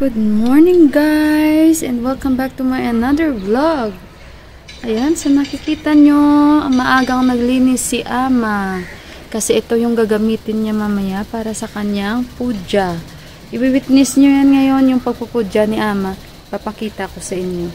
Good morning guys and welcome back to my another vlog. Ayan, sa nakikita nyo, maagang naglinis si Ama. Kasi ito yung gagamitin niya mamaya para sa kanyang puja. I-witness nyo yan ngayon yung pagpupuja ni Ama. Papakita ko sa inyo.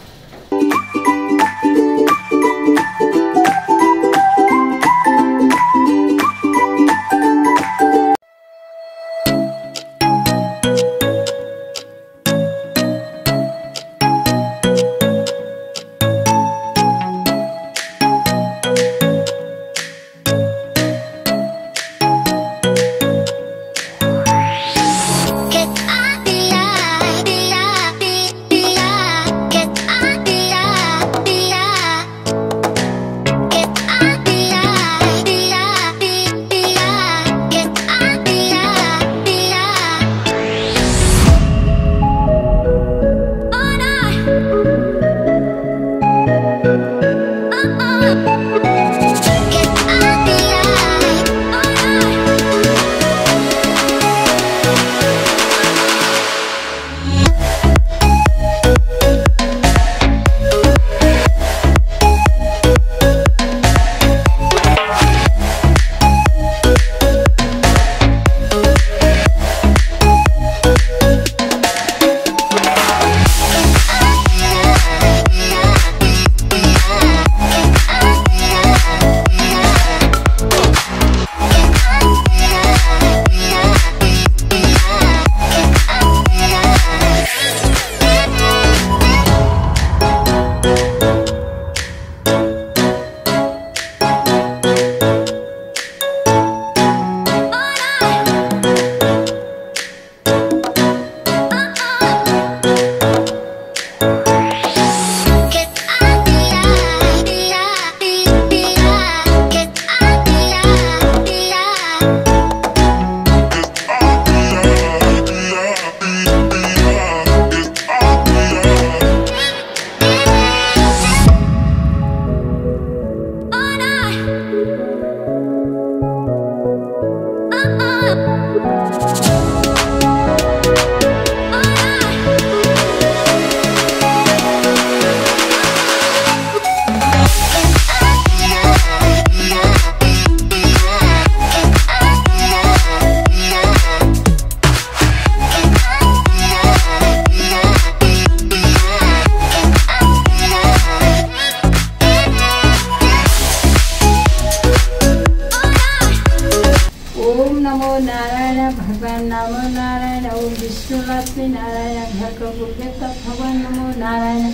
भगवान नमो नारायण। ओम विष्णु लक्ष्मी नारायण घर को गुप्त भगवान नमो नारायण।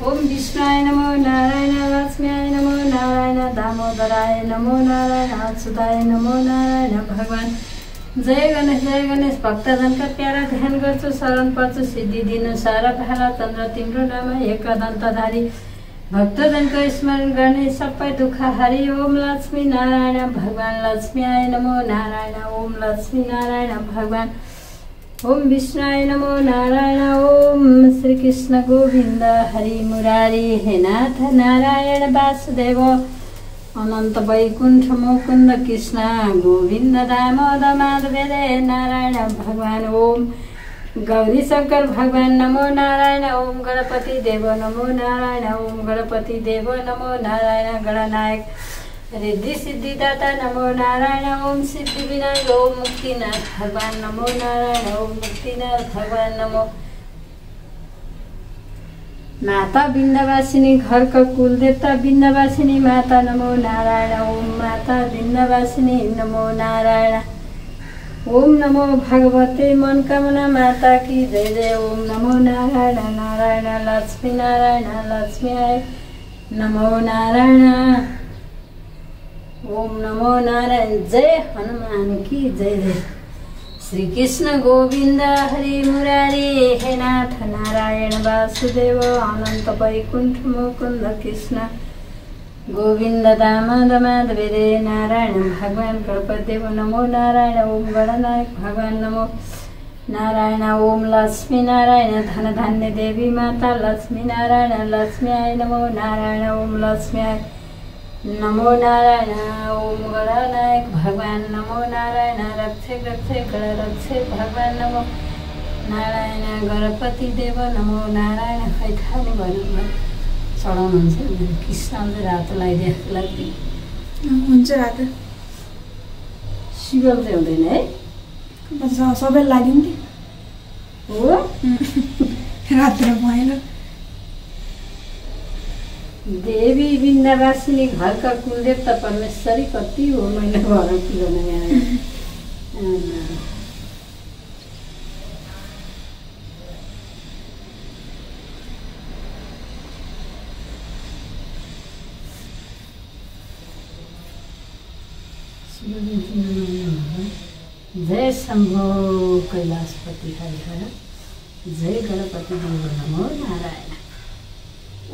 ओम विष्णुआय नमो नारायण। लक्ष्मीआय नमो नारायण। दामोदराय नमो नारायण। अच्युताय नमो नारायण। भगवान जय गणेश। भक्तजन का प्यारा ध्यान गर्छु, शरण पर्छु, सिद्धि दिनु सारा भाला चन्द्र तिम्रो नाम एकदन्तधारी। भक्तजन को स्मरण गर्ने सबै दुःख हरि। ओम लक्ष्मी नारायण भगवान। लक्ष्मीआय नमो नारायण। ओम लक्ष्मी नारायण भगवान। ओम विष्णुआय नमो नारायण। ओम श्री कृष्ण गोविन्द हरि मुरारी। हे नाथ नारायण वासुदेव अनन्त वैकुण्ठ मुकुन्द कृष्ण गोविन्द दामोदर माधव नारायण भगवान। ओम गौरी शंकर भगवान नमो नारायण। ओम गणपति देव नमो नारायण। ओम गणपति देव नमो नारायण। गणनायक रिद्धि सिद्धिदाता नमो नारायण। ओम सिद्धि विनायक। ओम मुक्तिनाथ भगवान नमो नारायण। ओम मुक्तिनाथ भगवान नमो। माता विन्ध्यवासिनी घर का कुलदेवता विन्ध्यवासिनी माता नमो नारायण। ओम माता विन्ध्यवासिनी नमो नारायण। ओम नमो भगवते मनकामना माता की जय जय। ओम नमो नारायण नारायण। लक्ष्मी नारायण लक्ष्मीआय नमो नारायण। ओम नमो नारायण। जय हनुमान की जय जय। श्री कृष्ण गोविंद हरि मुरारी। हे नाथ नारायण वासुदेव अनंत वैकुंठ मुकुंद कृष्ण गोविंद दामोदर माधव नारायण भगवान। गणपतिदेव नमो नारायण। ओम गणनायक भगवान नमो नारायण। ओम लक्ष्मी नारायण धन धान्य देवी माता लक्ष्मी नारायण। लक्ष्मीआय नमो नारायण। ओम लक्ष्मीआय नमो नारायण। ओम गणनायक भगवान नमो नारायण। रक्षक रक्षक गण रक्षक भगवान नमो नारायण गणपति देव नमो नारायण खै खाने भन्नु चढाउनुहुन्छ नि कृष्णले रातो लगाइदिएको लागि हुन्छ रातो शिवल चाहिँ हुँदैन है सबैलाई लाग्यो नि हो रातो भएन देवी बिन्दावासिनी घरका कुलदेवता परमेश्वरी कति हो मैले घर किन यहाँ जय शम्भो कैलाशपति हरिहर जय गणपति देव नमो नारायण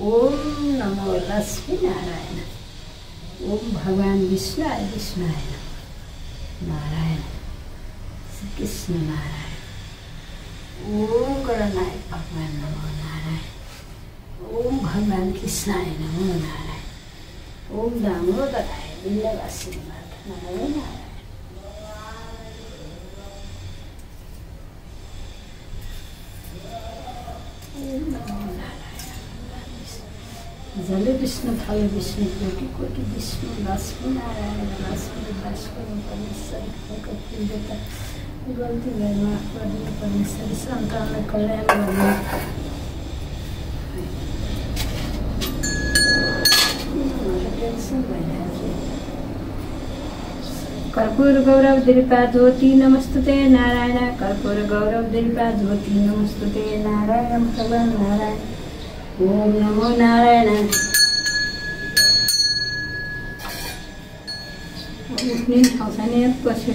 ओम नमो लक्ष्मी नारायण ओम भगवान विष्णुआय विष्णुआय नारायण श्री कृष्ण नारायण ओम गणनायक भगवान नमो नारायण ओम भगवान कृष्णाय नमो नारायण ओम दामोदराय बिन्दवासिनी माता नमो नारायण जल विष्णु थल विष्णु कोटि कोटि विष्णु लक्ष्मी नारायण लक्ष्मी भास्कर परमेश्वर देवता गल्ती भएर माफ गरिदिनु परमेश्वरी सन्तानलाई कल्याण गर्नु टेन्सन भइरहेको कर्पूर गौरव दिलपा ज्योति नमस्तुते नारायण कर्पूर गौरव दिलपा ज्योति नमस्तुते नारायण भगवान नारायण ओम नमो नारायण उठ्ने ठाउँ छैन बसी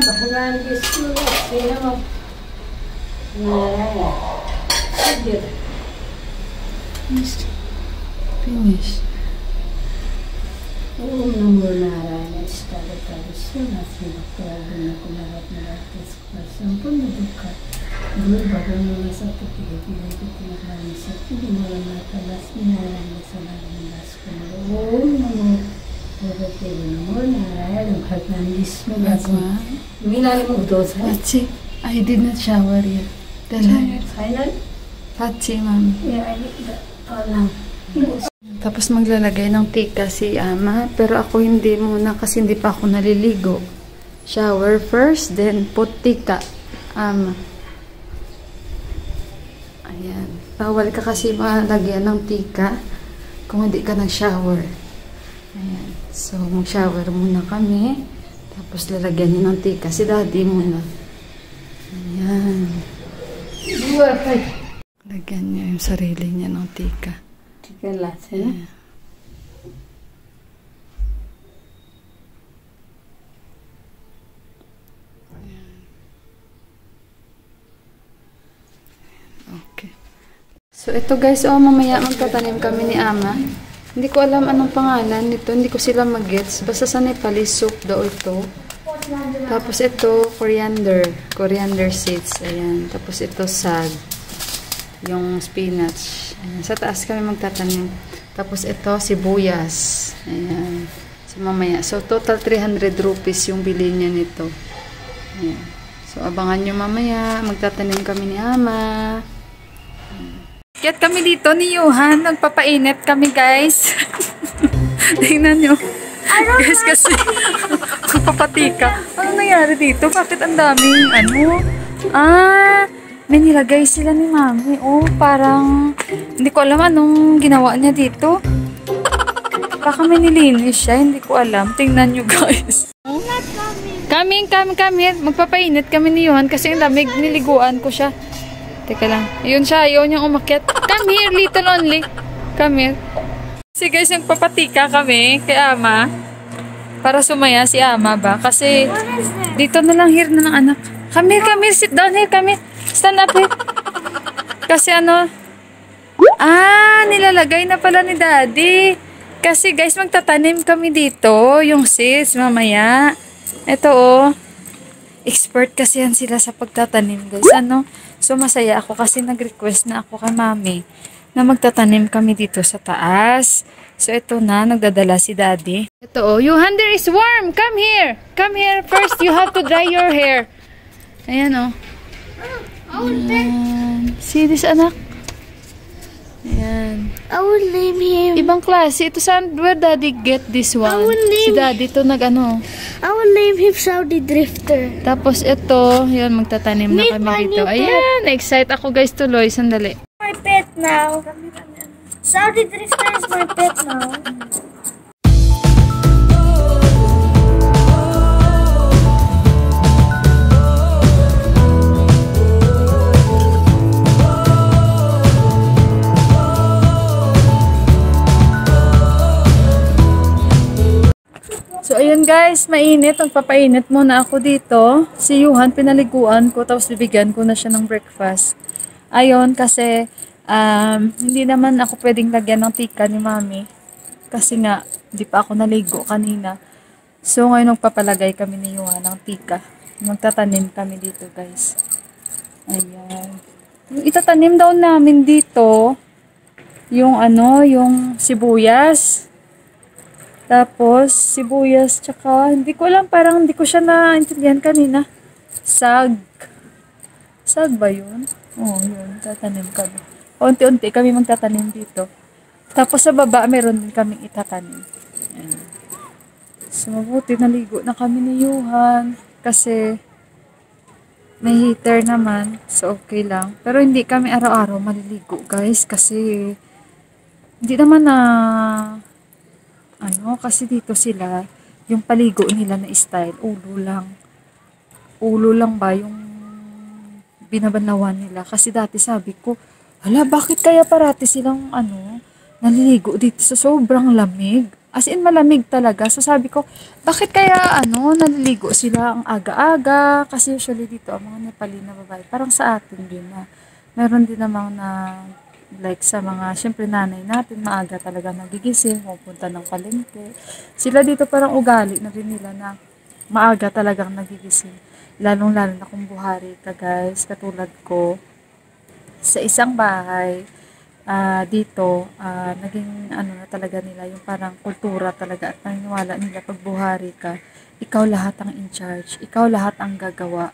भगवान विष्णु नारायण फिनिश ओम नमो नारायण इष्टदेवता विष्णु लक्ष्मी भक्तवादिनी सम्पूर्ण दुःख दूर भगवान सत्य शक्ति मलाई माता लक्ष्मी नारायणले सदा निवास गर्नु ओम नमो नमो नारायण भगवान विष्णु भगवान मिलाले मुग्दो छ अच्छी I did not shower yet. छैन Patsi, mami. Tapos maglalagay ng tika si ama. Pero ako hindi muna kasi hindi pa ako naliligo. Shower first, then put tika. Ama. Ayan. Bawal ka kasi malagyan ng tika kung hindi ka nag-shower. Ayan. So, mag-shower muna kami. Tapos lalagyan niyo ng tika. Si daddy muna. Ayan. Lagyan niya yung sarili niya ng tika. Tika lahat sila. Okay. So, ito guys, mamaya magtatanim kami ni ama. Hindi ko alam anong pangalan nito. Hindi ko sila mag-gets. Basta sa Nepali soup daw ito. Tapos ito, coriander seeds. Ayan. Tapos ito, sag. Yung spinach. Ayan. Sa taas kami magtatanim. Tapos ito, sibuyas. Ayan. So, mamaya. So, total 300 rupees yung bili niya nito. Ayan. So, abangan nyo mamaya. Magtatanim kami ni Ama. Kaya kami dito ni Johan. Nagpapainit kami, guys. Tingnan nyo. Guys, kasi magpapatika. Ano nangyari dito? Bakit ang daming may nilagay sila ni Mami. Oh, parang hindi ko alam anong ginawa niya dito. Baka may nilinis siya. Hindi ko alam. Tingnan nyo, guys. Coming. Magpapainit kami ni Johan kasi ang lamig. Niliguan ko siya. Teka lang. Ayun siya. Ayaw niyang umakyat. Come here, little only. Come here. Kasi guys, nagpapatika kami kay Ama. Para sumaya si Ama ba? Kasi dito na lang here na ng anak. Come here. Sit down here. Come here. Stand up here. Kasi nilalagay na pala ni Daddy. Kasi guys, magtatanim kami dito. Yung seeds mamaya. Ito expert kasi yan sila sa pagtatanim guys. So masaya ako kasi nag-request na ako kay Mami na magtatanim kami dito sa taas. So ito na, nagdadala si Daddy. Ito Johan, there is worm. Come here. First, you have to dry your hair. Ayan See this, anak? Ayan. I will name him. Ibang klase. Ito where Daddy get this one? Si Daddy ito I will name him Saudi Drifter. Tapos ito, yun, magtatanim na kami dito. Ayan, excited ako guys tuloy. Sandali. My pet now. Saudi Drifter is my pet now. So, ayun guys, mainit. Magpapainit muna ako dito. Si Johan, pinaliguan ko, tapos bibigyan ko na siya ng breakfast. Ayun, kasi hindi naman ako pwedeng lagyan ng tika ni Mami. Kasi nga, di pa ako naligo kanina. So, ngayon magpapalagay kami ni Johan ng tika. Magtatanim kami dito guys. Ayan. Yung itatanim daw namin dito, yung yung sibuyas. Tapos, sibuyas, tsaka, hindi ko alam, parang hindi ko siya naintindihan kanina. Sag ba yun? Oo, yun, tatanim kami. Unti-unti kami magtatanim dito. Tapos sa baba, meron din kaming itatanim. Ayan. So, mabuti, naligo na kami ni Johan. Kasi, may heater naman. So, okay lang. Pero hindi kami araw-araw maliligo, guys. Kasi, hindi naman kasi dito sila, yung paligo nila na style, ulo lang ba yung binabanlawan nila. Kasi dati sabi ko, hala, bakit kaya parati silang naliligo dito sa sobrang lamig? As in, malamig talaga. So sabi ko, bakit kaya naliligo sila ang aga-aga? Kasi usually dito, ang mga Nepali na babae, parang sa atin din meron din namang like sa mga, syempre nanay natin, maaga talaga nagigising, pupunta ng palengke. Sila dito parang ugali na rin nila na maaga talagang nagigising. Lalong-lalo na kung buhari ka guys, katulad ko. Sa isang bahay, dito, naging na talaga nila, yung parang kultura talaga at naniniwala nila pag buhari ka, ikaw lahat ang in charge, ikaw lahat ang gagawa.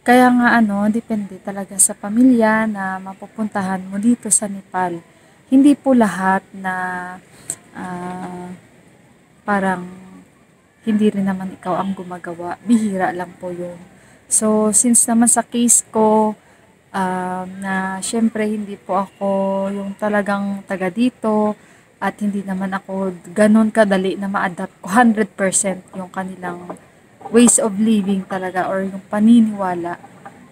Kaya nga depende talaga sa pamilya na mapupuntahan mo dito sa Nepal. Hindi po lahat na parang hindi rin naman ikaw ang gumagawa. Bihira lang po yun. So, since naman sa case ko, na syempre hindi po ako yung talagang taga dito at hindi naman ako ganun kadali na ma-adapt ko 100% yung kanilang ways of living talaga or yung paniniwala.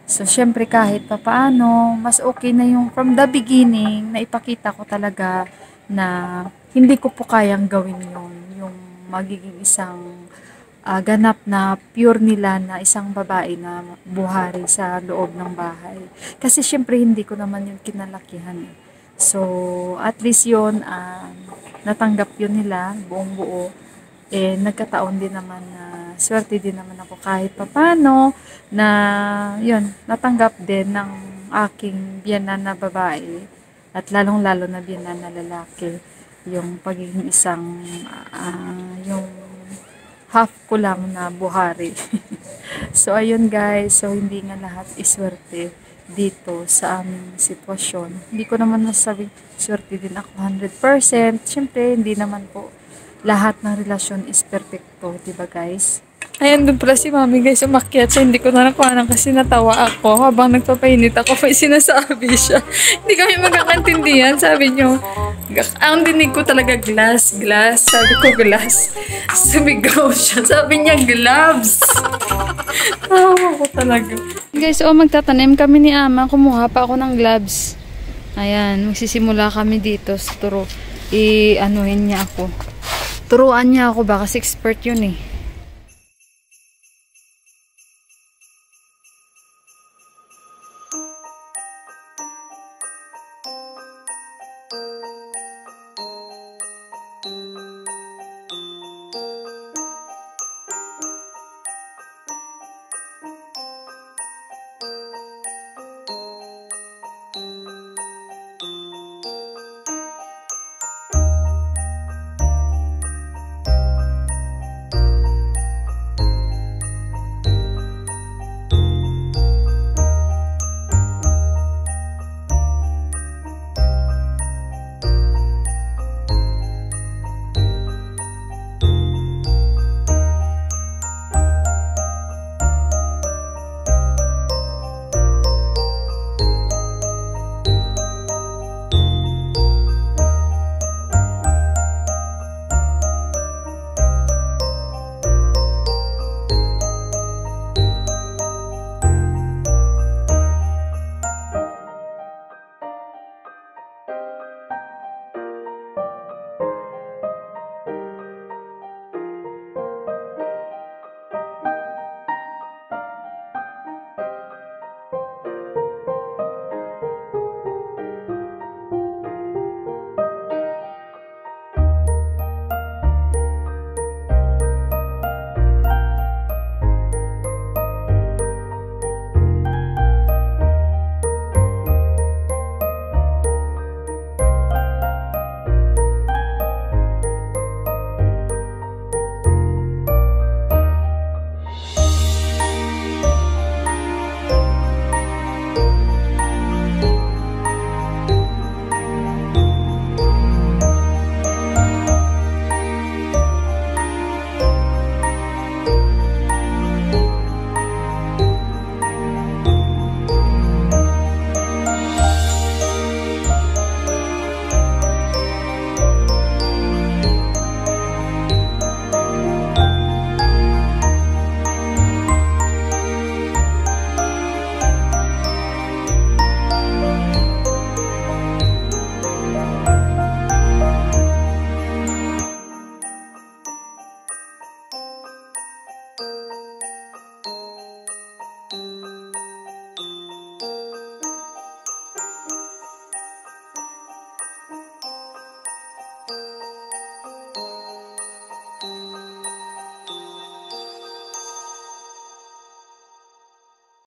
So, syempre kahit papaano, mas okay na yung from the beginning na ipakita ko talaga na hindi ko po kayang gawin yung magiging isang ganap na pure nila na isang babae na buhari sa loob ng bahay. Kasi syempre hindi ko naman yung kinalakihan eh. So, at least yun, natanggap yun nila, buong buo. Nagkataon din naman na swerte din naman ako kahit papano na yun, natanggap din ng aking biyanan na babae at lalong-lalo na biyanan na lalaki yung pagiging isang yung half ko lang na buhari. So, ayun guys. So, hindi nga lahat iswerte dito sa aming sitwasyon. Hindi ko naman nasabi, swerte din ako 100%. Siyempre, hindi naman po lahat ng relasyon is perfecto. Diba guys? Ayan, doon pala si mami guys, umakyat. So, hindi ko na nakuhanan kasi natawa ako. Habang nagpapainit ako, may sinasabi siya. Hindi kami magkakantindihan. Sabi niyo, ang dinig ko talaga glass. Sabi ko glass. Sumigaw siya. Sabi niya gloves. Tawa ko talaga. Guys, magtatanim kami ni Ama. Kumuha pa ako ng gloves. Ayan, magsisimula kami dito sa turo. I-anuhin niya ako. Turuan niya ako ba kasi expert yun eh.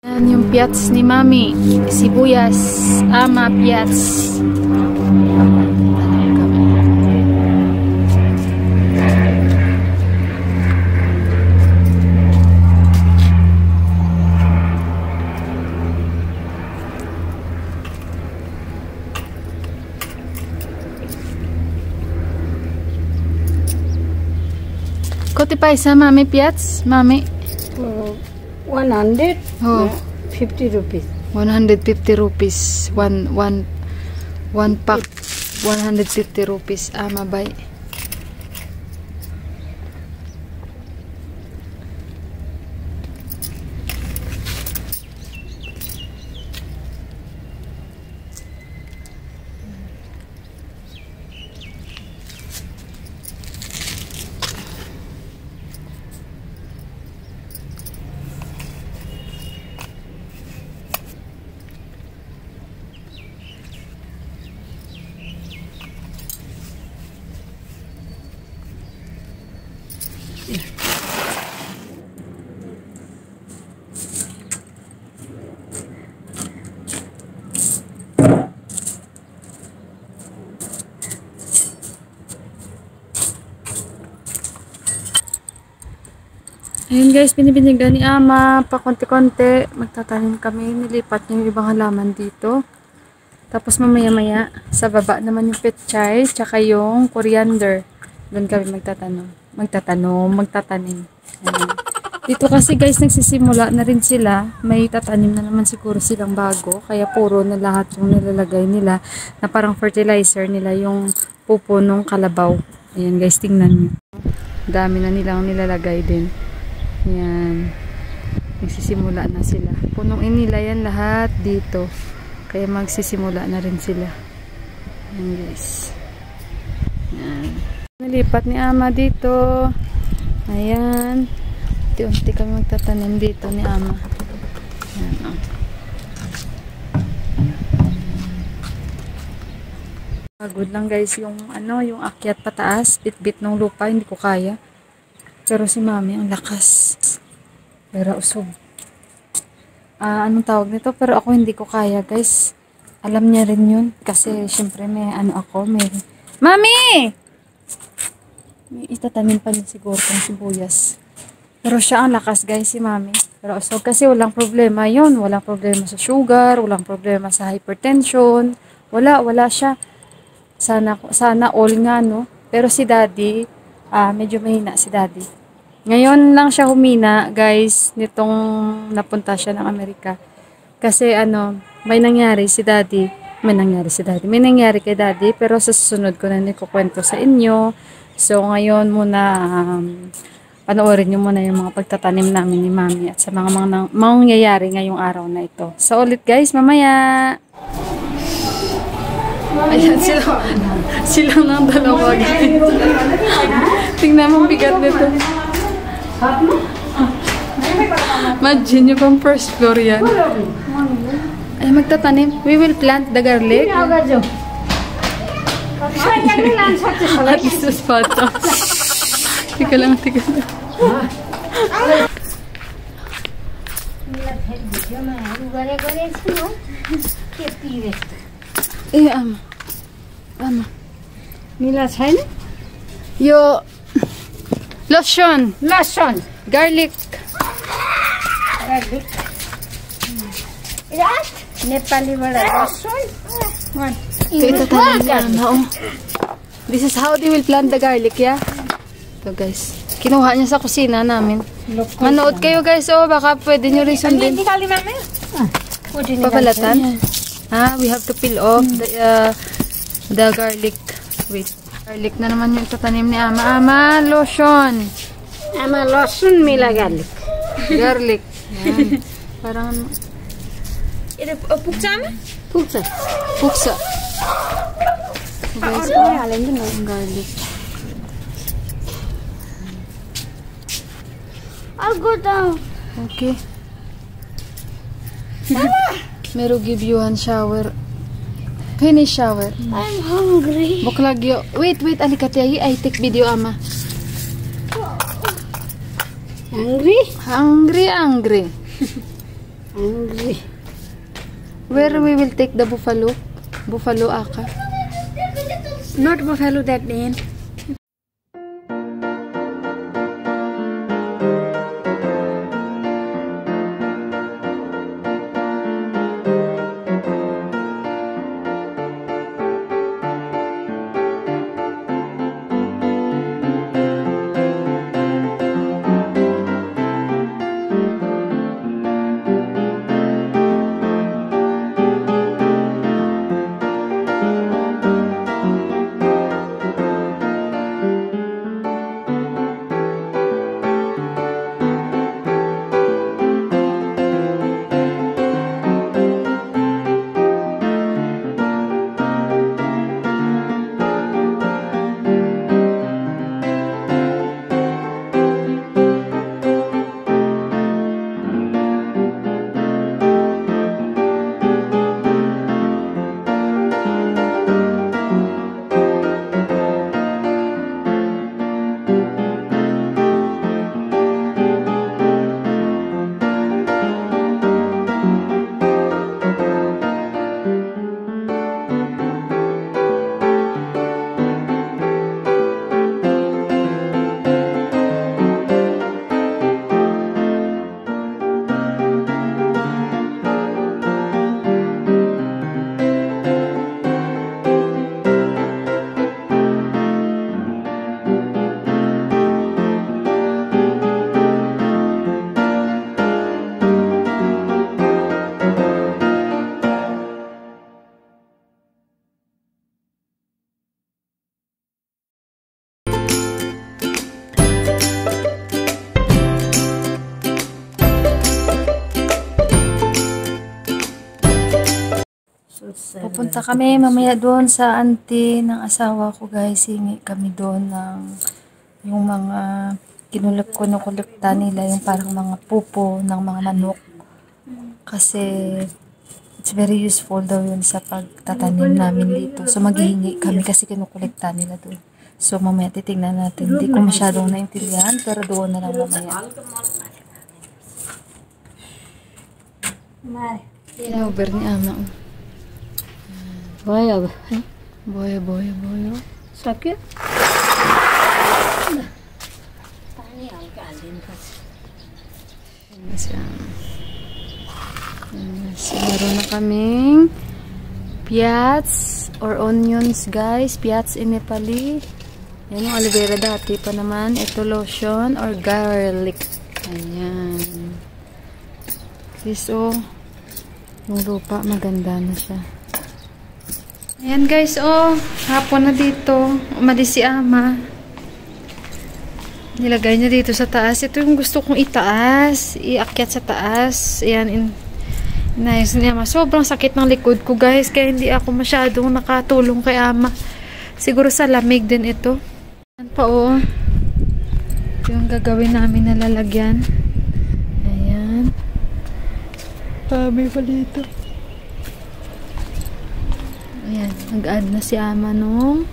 Yan yung piats ni Mami. Sibuyas. Ama piats. Kote pa isa Mami piats? Mami? 100? Oh. 50 rupees. 150 rupees. One pack. 150 rupees. Mabay. Ayun guys, binibinyagan ni Ama, pa konti-konti. Magtatanim kami, nilipat niya yung ibang halaman dito. Tapos mamaya-maya, sa baba naman yung pechay, tsaka yung coriander. Doon kami magtatanim. Ayan. Dito kasi guys, nagsisimula na rin sila. May tatanim na naman siguro silang bago. Kaya puro na lahat yung nilalagay nila na parang fertilizer nila yung pupo ng kalabaw. Ayan guys, tingnan nyo. Dami na nilang nilalagay din. Ayan. Nagsisimula na sila. Punuin nila yan lahat dito. Kaya magsisimula na rin sila. Ayan guys. Ayan. Nalipat ni Ama dito. Ayan. Unti-unti kami magtatanim dito ni Ama. Ayan, oh. Pagod lang guys yung yung akyat pataas, bit-bit ng lupa, hindi ko kaya. Pero si Mami ang lakas. Pero usog. Anong tawag nito? Pero ako hindi ko kaya guys. Alam niya rin yun kasi syempre may may Mami! May itatanim pa niya siguro ng sibuyas. Pero siya ang lakas guys, si Mami. Pero so kasi walang problema yun. Walang problema sa sugar, walang problema sa hypertension. Wala siya. Sana all nga, no? Pero si Daddy, medyo mahina si Daddy. Ngayon lang siya humina, guys, nitong napunta siya ng Amerika. Kasi may nangyari kay Daddy, pero sa susunod ko na nikukwento sa inyo. So ngayon muna, panoorin nyo muna yung mga pagtatanim namin ni Mami at sa mga mangyayari ngayong araw na ito. So ulit guys, mamaya! Ayan silang ng dalawa guys. Tingnan mo bigat nito. Imagine nyo pang first floor yan. Ay, magtatanim. We will plant the garlic. At least sa spot. Tika lang. Ama. Mila छैन? Yo. Lotion. Garlic. नेपालीबाट लसुन Ito This is how they will plant the garlic, yeah? Ito guys. Kinuha niya sa kusina namin. Manood kayo guys, baka pwede nyo rin sundin. Papalatan. We have to peel off the garlic. Wait. Garlic na naman yung tatanim ni Ama. Ama, lotion. Ama लसुन मिला garlic. Garlic. Yan. Parang पुग्छ आमा? Puksa. Guys, yung garlic. I'll go down. Okay. Meron give you one shower. Finish shower. I'm hungry. Buklagyo. Wait, alikati. I take video, Ama. Hungry? Hungry. Where we will take the buffalo? Buffalo aka. Not buffalo that name. Pupunta kami mamaya doon sa auntie ng asawa ko guys. Hingi kami doon ng yung mga kinukulekta nila, yung parang mga pupo ng mga manok. Kasi it's very useful daw yun sa pagtatanim namin dito. So maghihingi kami kasi kinukulekta nila doon. So mamaya titingnan natin. Hindi ko masyadong naintindihan pero doon na lang mamaya. Over ni ama. Boya ba? Boya. Sakit? So, meron na kaming piats or onions guys. Piats in Nepali. Yan yung aloe vera dati pa naman. Ito lotion or garlic. Ayan. So, yung lupa maganda na siya. Ayan guys, hapon na dito. Umalis si ama. Nilagay niya dito sa taas. Ito yung gusto kong itaas. Iakyat sa taas. Ayan, inayos niya ama. Sobrang sakit ng likod ko guys. Kaya hindi ako masyadong nakatulong kay ama. Siguro sa lamig din ito. Ayan pa yung gagawin namin na lalagyan. Ayan. May pa dito. Ayan, nag-add na si ama nung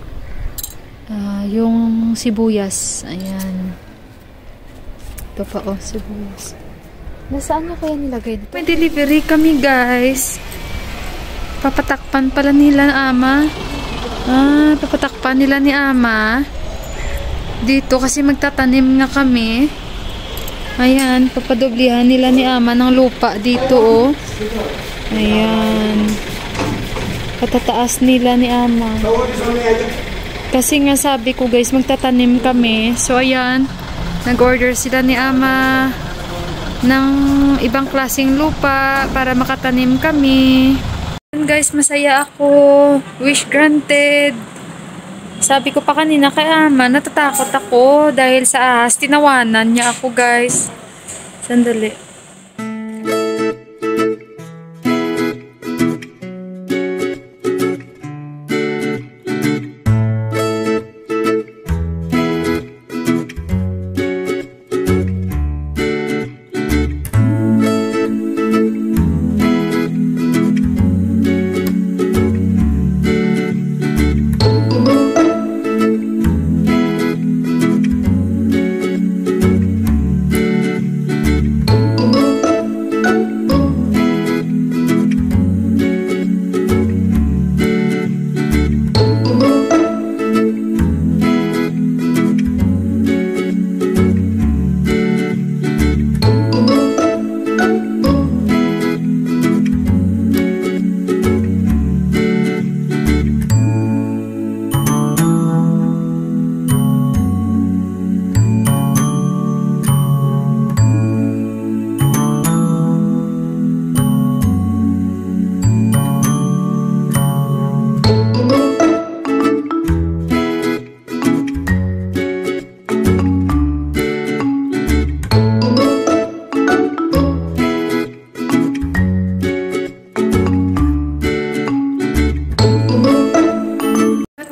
yung sibuyas. Ayan. Ito pa sibuyas. Nasaan niya kaya nilagay dito? May delivery kami guys. Papatakpan pala nila ama. Papatakpan nila ni ama. Dito kasi magtatanim nga kami. Ayan, papadoblihan nila ni ama ng lupa dito Ayan. Patataas nila ni ama. Kasi nga sabi ko guys, magtatanim kami. So ayan, nag-order sila ni ama ng ibang klaseng lupa para makatanim kami. Ayan guys, masaya ako. Wish granted. Sabi ko pa kanina kay ama, natatakot ako dahil sa ahas. Tinawanan niya ako guys. Sandali.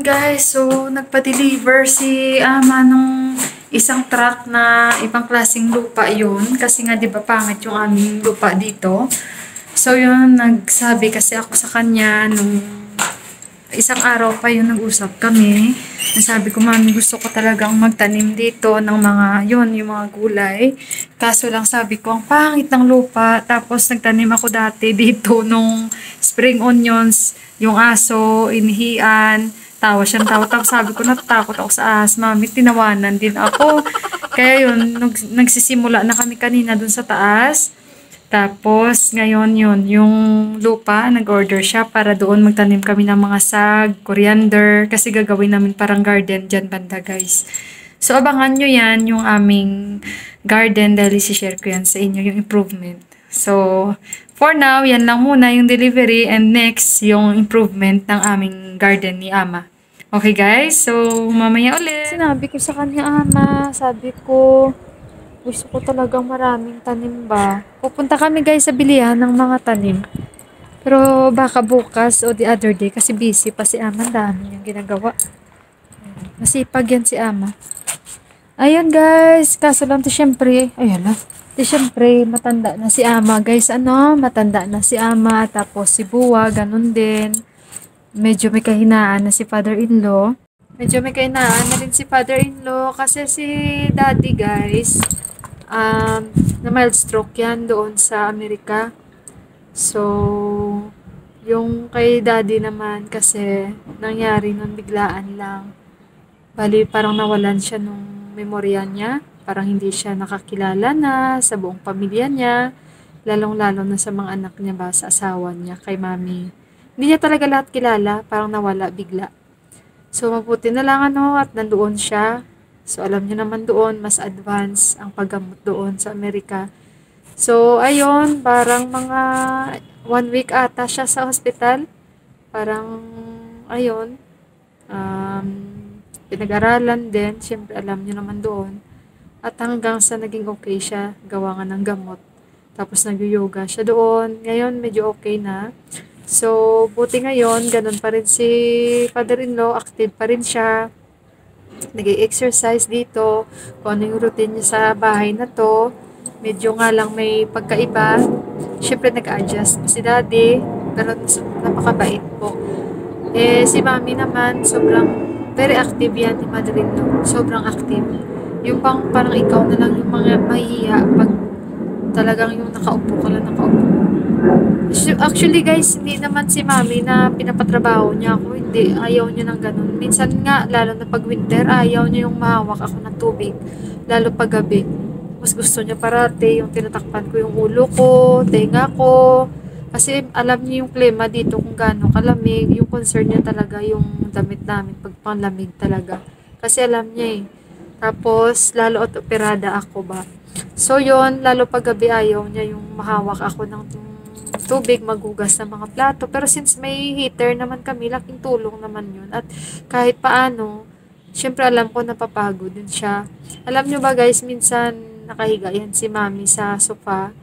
Guys, so nagpa-deliver si ama nung isang truck na ibang klaseng lupa yun. Kasi nga 'di ba pangit yung aming lupa dito. So yun, nagsabi kasi ako sa kanya nung isang araw pa yun nag-usap kami. Nasabi ko, mami, gusto ko talagang magtanim dito ng mga, yun, yung mga gulay. Kaso lang sabi ko, ang pangit ng lupa. Tapos nagtanim ako dati dito nung spring onions, yung aso, inihian, tawa siyang tawa. Tapos sabi ko, natatakot ako sa ahas, mami, tinawanan din ako. Kaya yun, nagsisimula na kami kanina dun sa taas. Tapos, ngayon yun, yung lupa, nag-order siya para doon magtanim kami ng mga sag, coriander, kasi gagawin namin parang garden dyan banda, guys. So, abangan nyo yan, yung aming garden, dahil isi-share ko yan sa inyo, yung improvement. So, for now, yan lang muna yung delivery, and next, yung improvement ng aming garden ni Ama. Okay, guys? So, mamaya ulit. Sinabi ko sa kanya, Ama, sabi ko, gusto ko talagang maraming tanim ba. Pupunta kami guys sa bilihan ng mga tanim. Pero baka bukas o the other day kasi busy pa si Ama, dami niyang ginagawa. Masipag yan si Ama. Ayun guys, kaso lang to syempre, ayun lang. Syempre, matanda na si Ama guys, matanda na si Ama, tapos si Buwa, ganun din. Medyo may kahinaan na si father-in-law. Medyo may kahinaan na rin si father-in-law kasi si daddy guys, na mild stroke yan doon sa Amerika. So, yung kay daddy naman kasi nangyari nun biglaan lang. Bali, parang nawalan siya nung memorya niya. Parang hindi siya nakakilala na sa buong pamilya niya. Lalong-lalo na sa mga anak niya ba, sa asawa niya, kay mami. Hindi niya talaga lahat kilala. Parang nawala bigla. So, mabuti na lang at nandoon siya. So, alam niyo naman doon, mas advance ang paggamot doon sa Amerika. So, ayun, parang mga 1 week ata siya sa hospital. Parang, ayun, pinag-aralan din. Siyempre, alam niyo naman doon. At hanggang sa naging okay siya, gawa nga ng gamot. Tapos nag-yoga siya doon. Ngayon, medyo okay na. So, buti ngayon, ganun pa rin si father-in-law. Active pa rin siya. Nag-exercise dito. Kung ano yung routine niya sa bahay na to. Medyo nga lang may pagkaiba. Siyempre, nag-adjust si daddy. Pero napakabait po. Si mami naman, sobrang very active yan ni mother-in-law. Sobrang active. Yung parang ikaw na lang yung mga mahihiya pag talagang yung nakaupo ka lang nakaupo. Actually guys, hindi naman si mami na pinapatrabaho niya ako. Hindi, ayaw niya ng ganun. Minsan nga, lalo na pag winter, ayaw niya yung mahawak ako ng tubig. Lalo pag gabi. Mas gusto niya parate yung tinatakpan ko yung ulo ko, tenga ko. Kasi alam niya yung klima dito kung gaano kalamig. Yung concern niya talaga yung damit namin pag panlamig talaga. Kasi alam niya Tapos, lalo at operada ako ba. So, yon lalo pag gabi ayaw niya yung mahawak ako ng tubig, maghugas ng mga plato. Pero since may heater naman kami, laking tulong naman yun. At kahit paano, syempre alam ko napapagod din siya. Alam niyo ba guys, minsan nakahiga yan si mami sa sofa.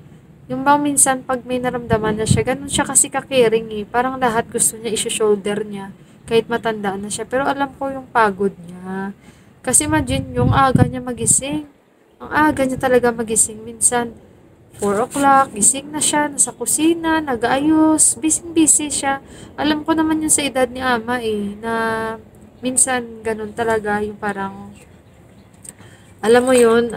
Yung bang minsan pag may naramdaman na siya, ganun siya kasi kakiring Parang lahat gusto niya i-shoulder niya. Kahit matanda na siya. Pero alam ko yung pagod niya. Kasi imagine yung aga niya magising. Ang aga niya talaga magising. Minsan, 4 o'clock, gising na siya, nasa kusina, nag-aayos, busy siya. Alam ko naman yun sa edad ni Ama na minsan ganun talaga yung parang, alam mo yun,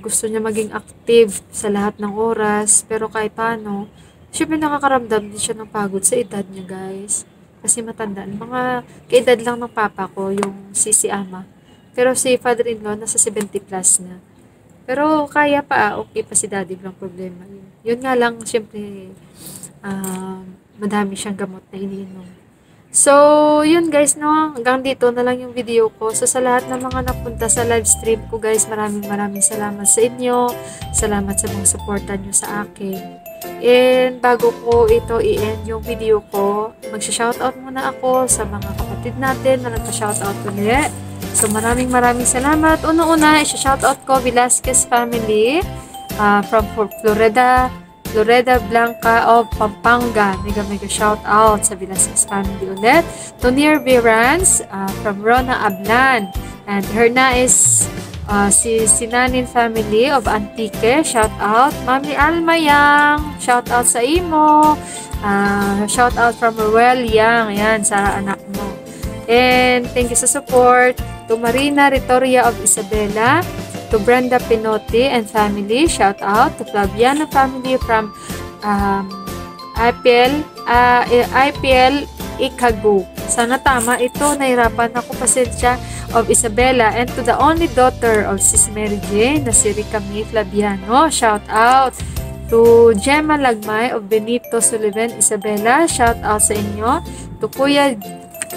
gusto niya maging active sa lahat ng oras, pero kahit paano, syempre nakakaramdam din siya ng pagod sa edad niya guys. Kasi matanda. Mga kaedad lang ng papa ko, yung si Ama. Pero si father-in-law, nasa 70 plus na. Pero kaya pa, okay pa si daddy, walang problema. Yun nga lang, syempre, madami siyang gamot na iniinom. So, yun guys, hanggang dito na lang yung video ko. So, sa lahat ng mga napunta sa live stream ko guys, maraming salamat sa inyo. Salamat sa mga supportan nyo sa akin. And bago ko ito i-end yung video ko, magsha-shoutout muna ako sa mga kapatid natin na nagpa-shoutout ulit. So, maraming salamat. Una-una, i-shoutout ko Velasquez family from Florida Blanca of Pampanga. Mega shoutout sa Velasquez family ulit. Tonier Birans from Rona Ablan. And her na is si Sinanin family of Antique. Shoutout. Mami Alma Yang. Shoutout sa imo. Shoutout from Ruel Yang. Ayan, sa anak mo. And thank you sa support. To Marina Ritoria of Isabela, to Brenda Pinotti and family, shout out. To Flaviana family from IPL Ikagu. Sana tama ito, nahirapan ako, pasensya, of Isabela. And to the only daughter of Sis Mary Jane, na si Rica May Flaviano, shout out. To Gemma Lagmay of Benito Sullivan Isabela, shout out sa inyo. To Kuya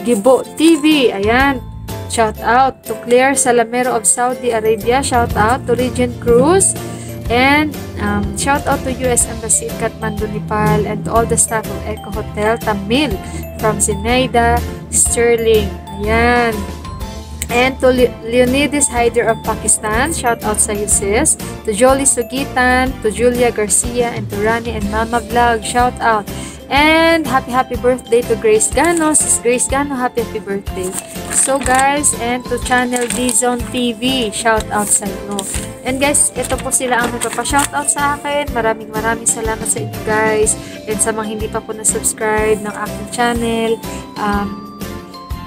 Gibo TV, ayan. Shout out to Claire Salamero of Saudi Arabia. Shout out to Regent Cruz. And shout out to US Embassy in Kathmandu, Nepal. And to all the staff of Eco Hotel Tamil from Zinaida Sterling. Ayan. And to Leonidas Haider of Pakistan. Shout out sa you sis. To Jolie Sugitan. To Julia Garcia. And to Rani and Mama Vlog. Shout out. And happy birthday to Grace Gano. Sis Grace Gano, happy birthday. So guys, and to channel D-Zone TV, shout out sa inyo. And guys, ito po sila ang magpapa-shoutout sa akin. Maraming salamat sa inyo guys. And sa mga hindi pa po na-subscribe ng aking channel,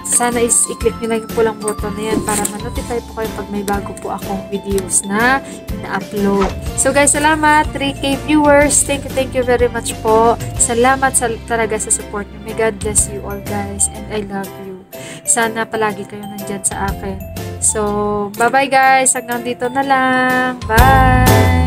sana i-click nyo lang yung pulang button na yan para ma-notify po kayo pag may bago po akong videos na ina-upload. So guys, salamat 3K viewers. Thank you very much po. Salamat talaga sa support nyo. May God bless you all guys, and I love you. Sana palagi kayo nandyan sa akin. So, bye-bye guys. Hanggang dito na lang. Bye!